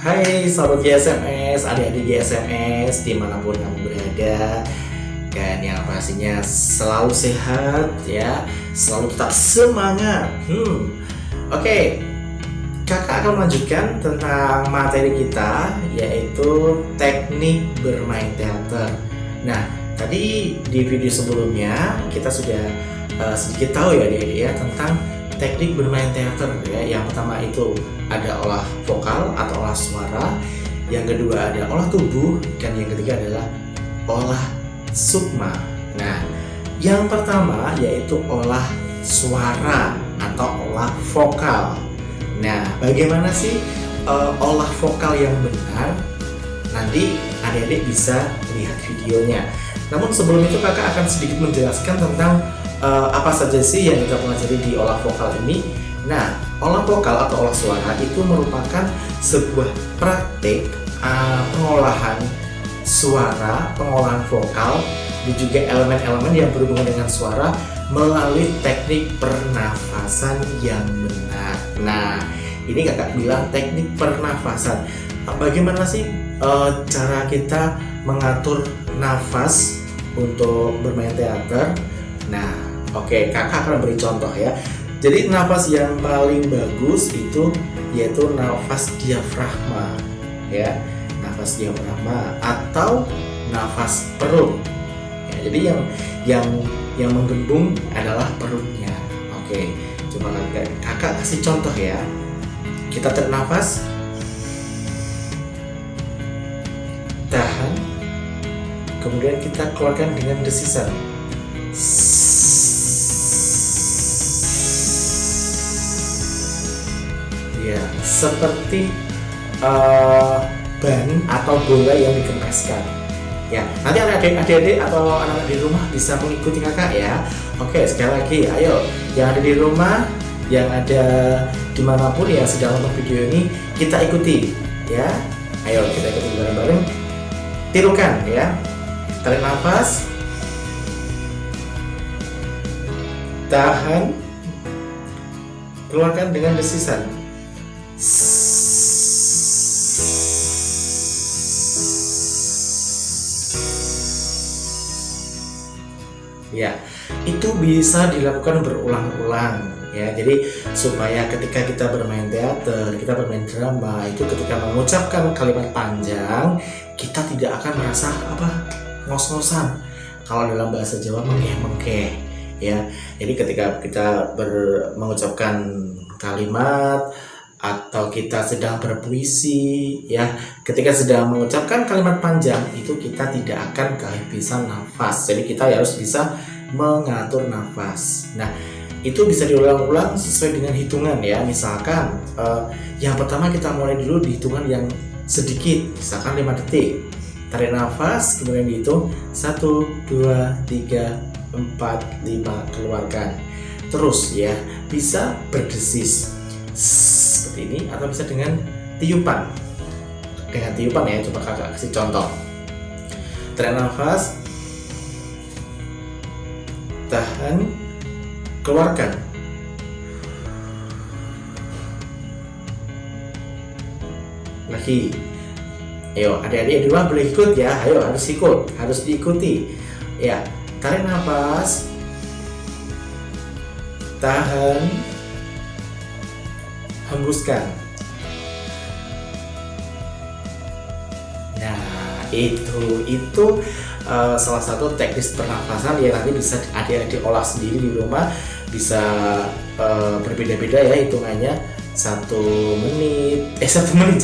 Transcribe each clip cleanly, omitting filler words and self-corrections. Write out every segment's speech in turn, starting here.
Hai sahabat GSMS, adik-adik GSMS dimanapun kamu berada, dan yang pastinya selalu sehat ya, selalu tetap semangat. Oke, kakak akan melanjutkan tentang materi kita, yaitu teknik bermain teater. Nah, tadi di video sebelumnya kita sudah sedikit tahu ya adik-adik ya tentang teknik bermain teater ya. Yang pertama itu ada olah vokal atau olah suara, yang kedua ada olah tubuh, dan yang ketiga adalah olah sukma. Nah, yang pertama yaitu olah suara atau olah vokal. Nah, bagaimana sih olah vokal yang benar? Nanti adik-adik bisa lihat videonya. Namun sebelum itu kakak akan sedikit menjelaskan tentang apa saja sih yang kita pelajari di olah vokal ini. Nah, olah vokal atau olah suara itu merupakan sebuah praktik pengolahan suara, pengolahan vokal, dan juga elemen-elemen yang berhubungan dengan suara melalui teknik pernafasan yang benar. Nah, ini kakak bilang teknik pernafasan. Bagaimana sih cara kita mengatur nafas untuk bermain teater? Nah, oke, kakak akan beri contoh ya. Jadi nafas yang paling bagus itu yaitu nafas diafragma ya, nafas diafragma atau nafas perut. Ya, jadi yang menggembung adalah perutnya. Oke, coba kakak kasih contoh ya. Kita tarik nafas, tahan, kemudian kita keluarkan dengan desisan. Ya, seperti ban atau bola yang dikempeskan. Ya, nanti adik-adik atau anak-anak di rumah bisa mengikuti kakak ya. Oke, sekali lagi, ayo yang ada di rumah, yang ada dimanapun ya sedang nonton video ini, kita ikuti ya. Ayo kita ikuti bareng-bareng. Tirukan ya. Tarik nafas, tahan, keluarkan dengan desisan. Ya, itu bisa dilakukan berulang-ulang ya. Jadi supaya ketika kita bermain teater, kita bermain drama, itu ketika mengucapkan kalimat panjang, kita tidak akan merasa ngos-ngosan. Kalau dalam bahasa Jawa mengeh-mengeh ya. Jadi ketika kita mengucapkan kalimat atau kita sedang berpuisi ya, ketika sedang mengucapkan kalimat panjang itu kita tidak akan kehabisan nafas. Jadi kita harus bisa mengatur nafas. Nah, itu bisa diulang-ulang sesuai dengan hitungan ya. Misalkan yang pertama kita mulai dulu di hitungan yang sedikit, misalkan 5 detik. Tarik nafas, kemudian dihitung 1, 2, 3, 4, 5, keluarkan. Terus ya, bisa berdesis seperti ini atau bisa dengan tiupan. Dengan tiupan ya, coba kakak kasih contoh. Tarik nafas, tahan, keluarkan. Lagi. Ayo, adik-adik di rumah boleh ikut ya. Ayo, harus ikut, harus diikuti. Ya, tarik nafas, tahan, hembuskan. Nah, itu salah satu teknis pernafasan yang nanti bisa adik-adik olah sendiri di rumah. Bisa berbeda-beda ya hitungannya. 1 menit, 1 menit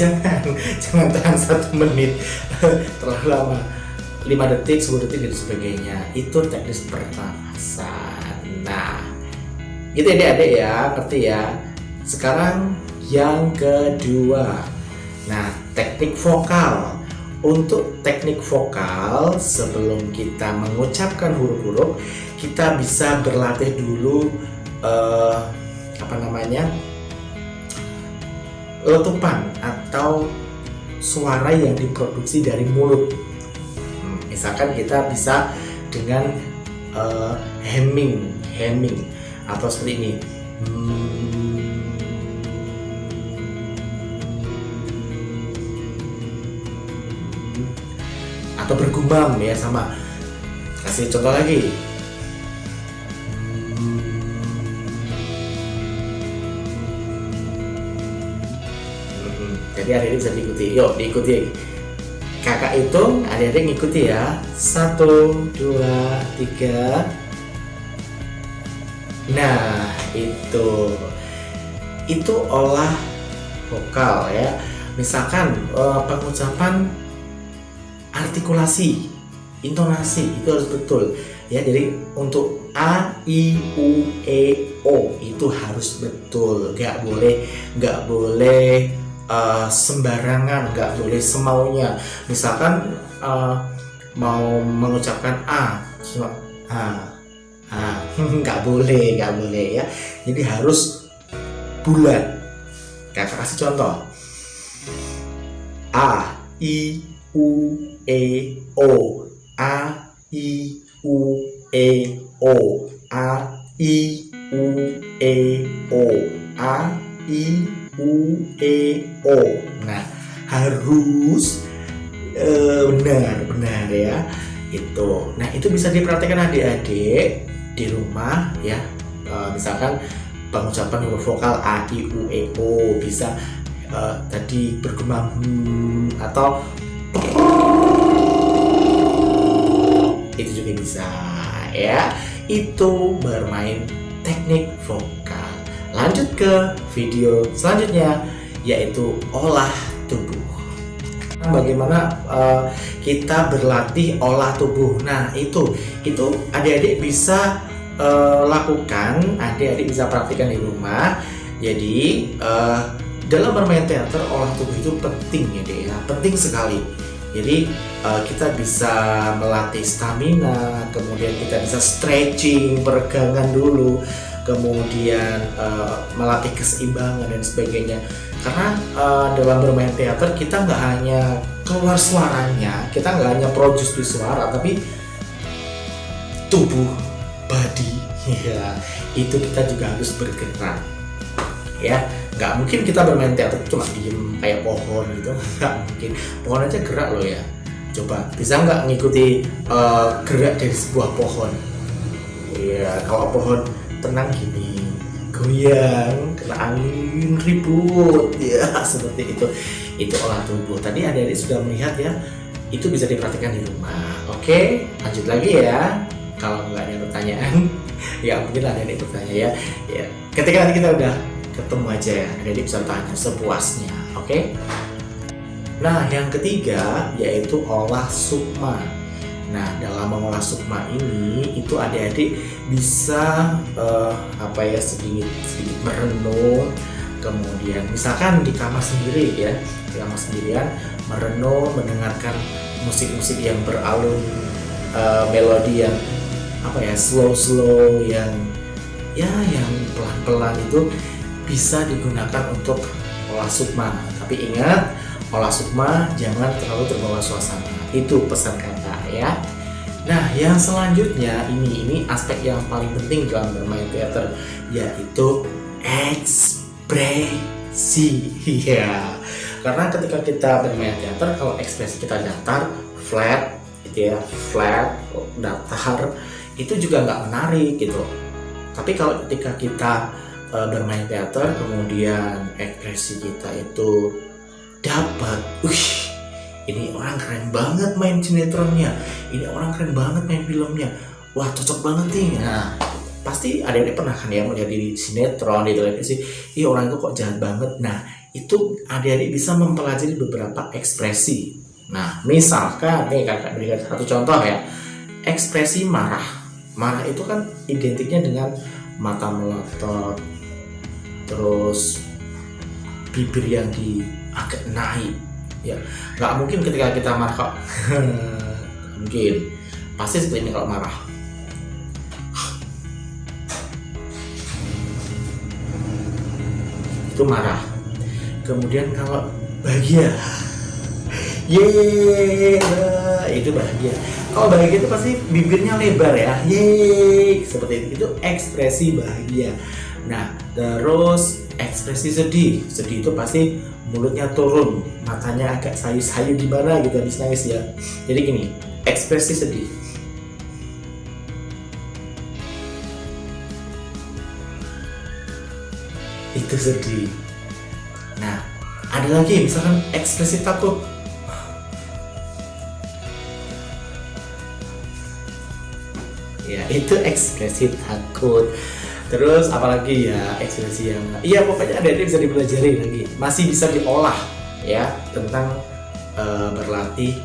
jangan tahan 1 menit terlalu lama, 5 detik, 10 detik dan sebagainya. Itu teknis pernafasan. Nah, gitu ya adik-adik ya, ngerti ya. Sekarang yang kedua, nah teknik vokal. Untuk teknik vokal, sebelum kita mengucapkan huruf-huruf, kita bisa berlatih dulu letupan atau suara yang diproduksi dari mulut. Misalkan kita bisa dengan hemming atau seperti ini. atau bergumam ya, sama. Kasih contoh lagi. Jadi adik-adik bisa diikuti. Yuk diikuti. Kakak hitung, adik-adik ngikuti ya. 1, 2, 3. Nah, itu olah vokal ya. Misalkan pengucapan, artikulasi, intonasi itu harus betul ya. Jadi untuk a, i, u, e, o itu harus betul. Nggak boleh sembarangan, nggak boleh semaunya. Misalkan mau mengucapkan a, cuma nggak boleh ya. Jadi harus bulat. Kakak kasih contoh. A, i, u, e, o. A, i, u, e, o. A, i, u, e, o. A, i, u, e, o. Nah, harus benar ya. Nah, itu bisa diperhatikan adik-adik di rumah ya. Misalkan pengucapan huruf vokal a, i, u, e, o bisa tadi bergema atau itu juga bisa ya. Itu bermain teknik vokal. Lanjut ke video selanjutnya, yaitu olah tubuh. Bagaimana kita berlatih olah tubuh. Nah, itu adik-adik bisa lakukan, adik-adik bisa praktikkan di rumah. Jadi dalam bermain teater, olah tubuh itu penting ya deh ya, penting sekali. Jadi kita bisa melatih stamina, kemudian kita bisa stretching, peregangan dulu, kemudian melatih keseimbangan dan sebagainya. Karena dalam bermain teater kita nggak hanya keluar suaranya, kita nggak hanya produce di suara, tapi tubuh, body, ya itu kita juga harus bergerak. Ya, nggak mungkin kita bermain teater cuma diem kayak pohon gitu, nggak mungkin. Pohon aja gerak loh ya. Coba bisa nggak ngikuti gerak dari sebuah pohon? Ya, kalau pohon tenang gini, goyang, kena angin ribut, ya seperti itu. Itu olah tubuh. Tadi adik-adik sudah melihat ya. Itu bisa diperhatikan di rumah. Oke, lanjut lagi ya. Kalau nggak ada pertanyaan, ya mungkin adik-adik bertanya ya. Ya, ketika nanti kita udah ketemu aja ya, adik-adik bisa tanya sepuasnya. Oke. Nah, yang ketiga yaitu olah sukma. Nah, dalam mengolah sukma ini itu adik-adik bisa sedikit merenung, kemudian misalkan di kamar sendiri ya, di kamar sendirian merenung, mendengarkan musik-musik yang beralun melodi yang slow yang pelan-pelan, itu bisa digunakan untuk olah sukma. Tapi ingat, olah sukma jangan terlalu terbawa suasana. Itu pesan kakak ya. Nah, yang selanjutnya ini aspek yang paling penting dalam bermain teater, yaitu ekspresi. Ya. Karena ketika kita bermain teater, kalau ekspresi kita datar, flat gitu ya, datar, itu juga nggak menarik gitu. Tapi kalau ketika kita bermain teater, kemudian ekspresi kita itu dapat, ini orang keren banget main sinetronnya, ini orang keren banget main filmnya, wah cocok banget nih. Nah, pasti adik-adik pernah kan ya melihat di sinetron, di televisi, orang itu kok jahat banget. Nah, itu adik-adik bisa mempelajari beberapa ekspresi. Nah, misalkan nih kakak berikan satu contoh ya, ekspresi marah. Marah itu kan identiknya dengan mata melotot, terus bibir yang agak naik ya. Nggak mungkin ketika kita marah kok mungkin, pasti seperti ini kalau marah. Itu marah. Kemudian kalau bahagia, itu bahagia. Kalau bahagia itu pasti bibirnya lebar ya, seperti itu. Itu ekspresi bahagia. Nah, terus ekspresi sedih. Sedih itu pasti mulutnya turun, matanya agak sayu-sayu gimana gitu habis nangis ya. Jadi gini, ekspresi sedih. Itu sedih. Nah, ada lagi misalkan ekspresi takut. Ya, itu ekspresi takut. Terus apalagi ya ekspresi yang pokoknya ada bisa dipelajari lagi, masih bisa diolah ya tentang berlatih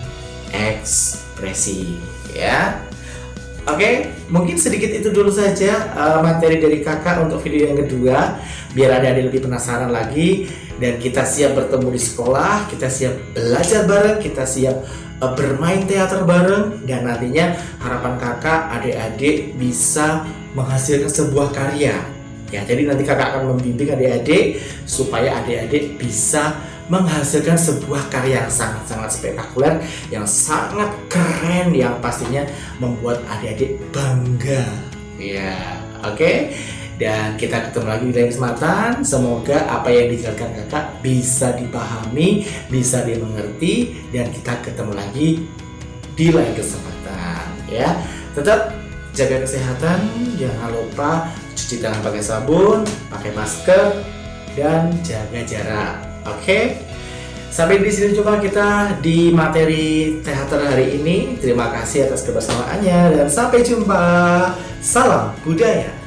ekspresi ya. Oke, mungkin sedikit itu dulu saja materi dari kakak untuk video yang kedua, biar adik-adik lebih penasaran lagi dan kita siap bertemu di sekolah, kita siap belajar bareng, kita siap bermain teater bareng, dan nantinya harapan kakak adik-adik bisa menghasilkan sebuah karya ya. Jadi nanti kakak akan membimbing adik-adik supaya adik-adik bisa menghasilkan sebuah karya yang sangat-sangat spektakuler, yang sangat keren, yang pastinya membuat adik-adik bangga ya. Oke. Dan kita ketemu lagi di lain kesempatan. Semoga apa yang dijelaskan kakak bisa dipahami, bisa dimengerti, dan kita ketemu lagi di lain kesempatan ya. Tetap jaga kesehatan, jangan lupa cuci tangan pakai sabun, pakai masker, dan jaga jarak. Oke. Sampai di sini coba kita di materi teater hari ini. Terima kasih atas kebersamaannya dan sampai jumpa. Salam budaya.